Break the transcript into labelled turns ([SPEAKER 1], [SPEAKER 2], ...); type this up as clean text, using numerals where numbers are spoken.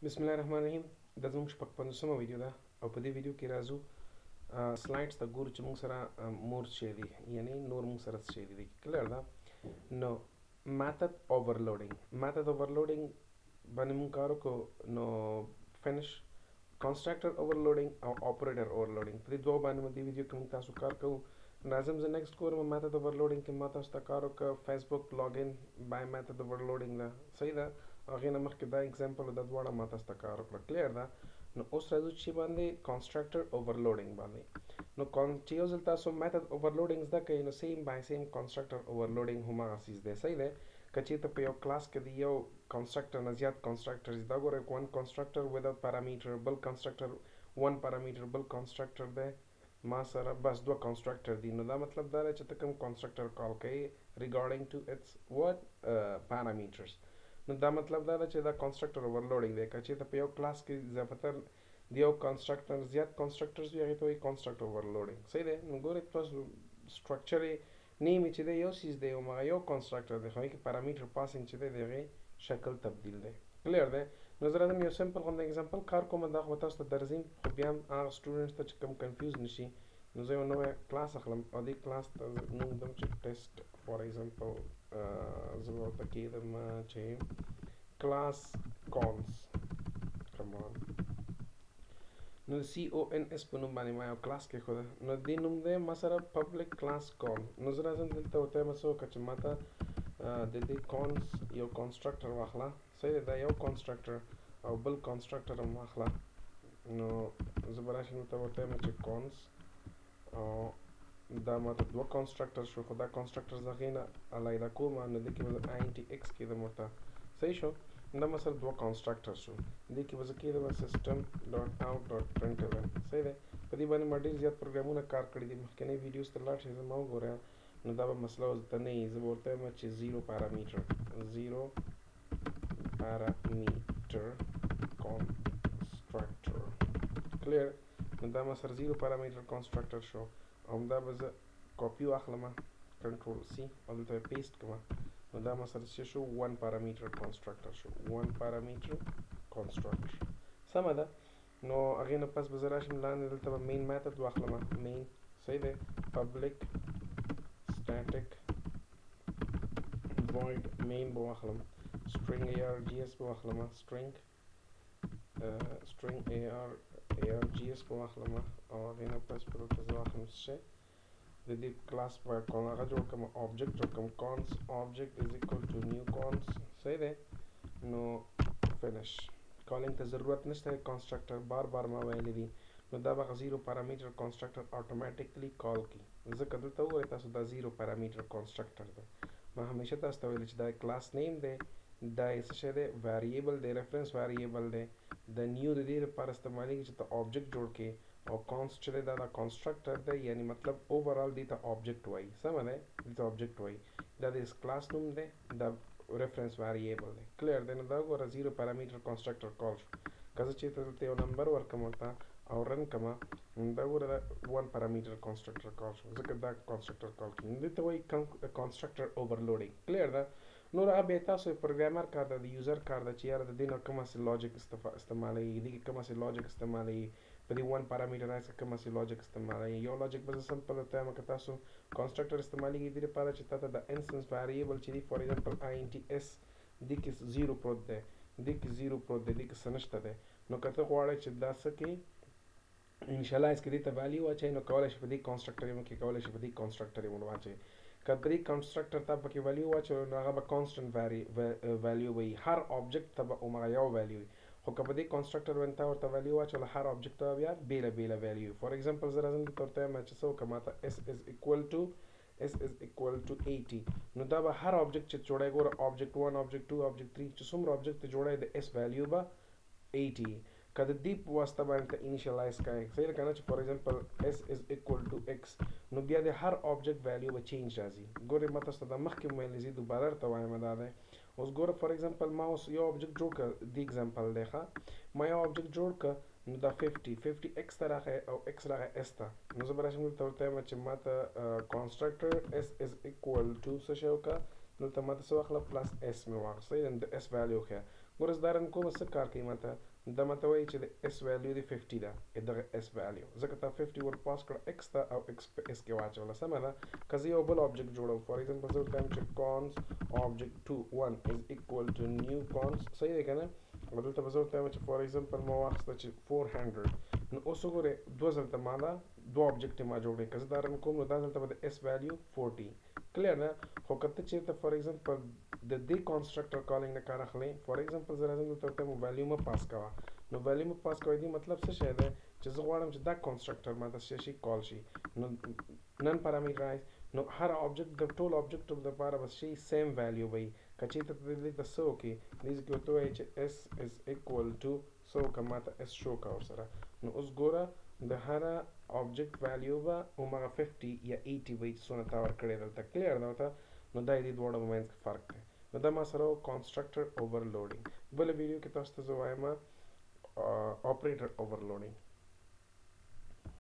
[SPEAKER 1] بسم الله الرحمن الرحیم دا زموږ شپږ پنځوسمه ویډیو ده او په دې ویډیو کې راځو سلایډز ته ګورو چې موږ سره مور څه دي یعنی نور موږ سره څه دي کلیر ده نو میتھډ اوورلوډینګ باندې موږ کار وکړو نو فینش کنسټرکټر اوورلوډینګ او اپریټر اوورلوډینګ په دې دوه باندې د ویډیو کې موږ تاسو کار کوو لازم زه نیکسټ کوم میتھډ اوورلوډینګ کې ما تاسو ته کار وکړ فیسبوک لاګین بای میتھډ اوورلوډینګ ده صحیح ده هغه نه مخکې دا اگزامپل د دواړه ما تاسو ته کار وکړ کلیر ده نو اوس راځو چې باندې کنسټرکټر اوورلوډینګ باندې نو چې یو ځل تاسو میتھډ اوورلوډینګ زده کړئ نو سیم بای سیم کنسټرکټر اوورلوډینګ هم هغه څیز دی صحیح دی که چېرته په یو کلاس کې د یو کنسټرکټر نه زیات کنسټرکټرز دا ګورئ ون کنسټرکټر وداوت پارامیټر بل کنسټرکټر ون پارامیټر بل کنسټرکټر دی ما سره بس دوه کنسټرکټر دي نو دا مطلب دا دی چې ته کوم کنسټرکټر کال کوې ریګارډینګ ټو اټس وات پارامیټرز نو دا مطلب دا ده چې دا کنسټرکټر اوورلوډینګ دی که چېرته په یو کلاس کې زیاتره د یو کنسټرکټر زیات کنسټرکټرز وي هغې ته وایي کنسټرکټر اوورلوډینګ صحیح دی نو ګورئ تاسو سټرکچر یې نیم چې دی یو څیز دی هماغه یو کنسټرکټر دی خو هغې کې پارامیټر پاسینګ چې دی د هغې شکل تبدیل دی کلیر دی نو زه راځم یو سمپل غونډه اګزامپل کار کوم دا خو تاسو ته درځم خو بیا هم هغه سټوډنټس ته چې کوم کنفیوز نه شي نو زه یو نوی کلاس اخلم او دې کلاس ته نوم ږدم چې ټیسټ فار ایگزامپل زه به ورته کېږدم چې class cons come on نو CONS په نوم باندې ما یو کلاس کېښوده نو دې نوم دی ما سره پبلک کلاس کون نو زه راځم دلته ورته وایم څه وکړه چې ما ته د دې کونس یو کنسټرکټر واخله صحیح دی دا یو کنسټرکټر او بل کنسټرکټر هم واخله نو زه به راشم دلته ورته وایم چې کونس او دا ماته دوه کنسټرکټر شو خو دا کنسټرکټر زه هغې نه علیحده کوم نو دې کې به زه INT-X کېدم ورته صحیح شو دا مثلا دوه کنسټرکټر شو دې کې به زه کېدم سیسټم ډاټ آوټ ډاټ پرنټلن صحیح دی په دې باندې ما ډېر زیات پروګرامونه کار کړي دي مخکینی ویډیوز ته لاړ شئ زما وګورئ نو دا به مسله اوس ته نه وي زه به ورته وایم چې زیرو پارامیټر کنسټرکټر کلیر نو دا ما سره زیرو پارامیټر کنسټرکټر شو همدا به زه کاپي واخلم کنټرول C او دلته پیسټ کړم نو دا ما سره څه شو ون پارامیټر کنسټرکټر شو ون پارامیټر کنسټرکټر سمه ده نو هغې نه پس به زه راشم لاندې دلته به مین میتھډ واخلم مین صحیح دی پبلک static void main به واخلم string args به واخلم string args به واخلم او هغې نه پس به دلته زه واخلم څه د دې کلاس په هغه جوړ کړم آبجیکټ جوړ کړم cons object is equal to new cons صحیح دی نو فینش کالینګ ته ضرورت نشته کنسټرکټر بار بار ما ویلی دي نو دا به زیرو پارامیټر کنسټرکټر اتوماتیکلی کال کی ځکه دلته وګورئ تاسو دا زیرو پارامیټر کنسټرکټر دی ما همیشه تاسو ته ویلي چې دا کلاس نیم دی دا یې څه شی دی ویریبل دی ریفرنس ویریبل دی د نیو د دې لپاره استعمالیږي چې ته آبجیکټ جوړ کړې او کونس چې دی دا کنسټرکټر دی یعنی مطلب اوورال دې ته آبجیکټ وایي سمه دی دې ته آبجیکټ وایي دا د کلاس نوم دی دا reference variable دی کلیر دی نو دا وګوره زیرو پارامیټر کنسټرکټر کال شو که زه چېرته دلته یو نمبر ورکړم ورته او رن کړم دا وګوره دا ون پارامیټر کنسټرکټر کال شو ځکه دا کنسټرکټر کال کېږي دې ته وایي کنسټرکټر اوورلوډینګ کلیر ده نور هغه بیا تاسو پروګرامر کار ده د یوزر کار ده چې یاره د دې نه کوم هسې لاجک استعمالوي دې کې کوم هسې لاجک استعمالوي په دې ون پارامیټر هسې کوم هسې لاجک استعمالوي یو لاجک به زه سمپل درته وایم که تاسو کنسټرکټر استعمالېږي دې لپاره چې تا ته د انسټنس ویریبل چې دی فار ایگزامپل INT-S دې کې زیرو پروت دی دې کې زیرو پروت دی دې کې څه نشته دی نو که ته غواړئ چې دا څه کې انیشلایز کې دې ته ویلیو واچوئ نو کولی شي په دې کنسټرکټر یې کې کولی شي په دې کنسټرکټر یې واچوئ که په دې کنسټرکټر ته پکې ویلیو واچوئ نو هغه به کانسټنټ ویلیو وي هر آبجیکټ ته به هماغه یو ویلیو وي خو که په دې کنسټرکټر باندې تا ورته ویلیو واچوله هر آبجیکټ ته بیا بیله بیله ویلیو فار ایگزامپل زه راځم دلته ورته وایم چې څه وکړم ما ته s is equal to 80 نو دا به هر آبجیکټ چې جوړی ګوره آبجیکټ 1 آبجیکټ 2 آبجیکټ 3 چې څومره آبجیکټ ته جوړی د s ویلیو به 80 که د دې په واسطه باندې ته انیشلایز کوئ صحیح ده که نه چې فار ایگزامپل s is equal to x نو بیا د هر آبجیکټ ویلیو به چینج راځي ګورئ ما تاسو ته دا مخکې ویلی زه دوباره درته وایم دا دی اوس ګوره فار ایگزامپل ما اوس یو آبجیکټ جوړ کړ دې ایگزامپل دی ښه ما یو آبجیکټ جوړ کړ نو دا 50 x ته راغی او x راغی s ته نو زه به راشم دلته ورته وایم چې ما ته کنسټرکټر s is equal to څه شی وکړه دلته ما ته څه واخله پلس s مې واخله صحیح د s ویلیو ښیه ګوره زه دا رن کوم څه کار کوي ماته دا ماته وایي چې د اس ویلیو دی 50 ده دغه اس ویلیو ځکه تا 50 ور پاس کړه x ته او x په اس کې واچوله سمه ده که زه یو بل آبجیکټ جوړوم فار ایگزامپل زه ورته وایم چې cons object 2 1 is equal to new cons صحیح دی که نه او دلته به زه ورته وایم چې فار ایگزامپل ما واخیسته چې 400 نو اوس وګورئ دوه ځلته ما دا دوه آبجیکټ ما جوړ کړي که زه دا رن کوم نو دا ځلته به د اس ویلیو 40 کلیر ده خو که ته چېرته فار ایگزامپل د دې کانسټرکټر کالینګ نه کار اخلئ فار ایگزامپل زه راځم دلته ورته وایم ویلیو مه پاس کوه نو ویلیو مه پاس کوئ دې مطلب څه شی دی چې زه غواړم چې دا کانسټرکټر ماته څه شي کال شي نو نن پارامټرایز نو هر آبجیکټ د ټول آبجیکټو دپاره به شي سیم ویلیو به وي که چېرته ته دې ته څه وکړي دې کې ورته وایي چې اس از اکول ټو څه وکړه ماته اس شو کړه ورسره نو اوس ګوره د هره آبجیکټ ویلیو به هماغه 50 یا 80 وي چې څونه تا ورکړې دلته کلیر ده ورته نو دا دې دواړو په منځ کې فرق دی نو دا ما سره و کانسټرکټر اوورلوډینګ بله ویډیو کې تاسو ته زه وایم اپریټر اوورلوډینګ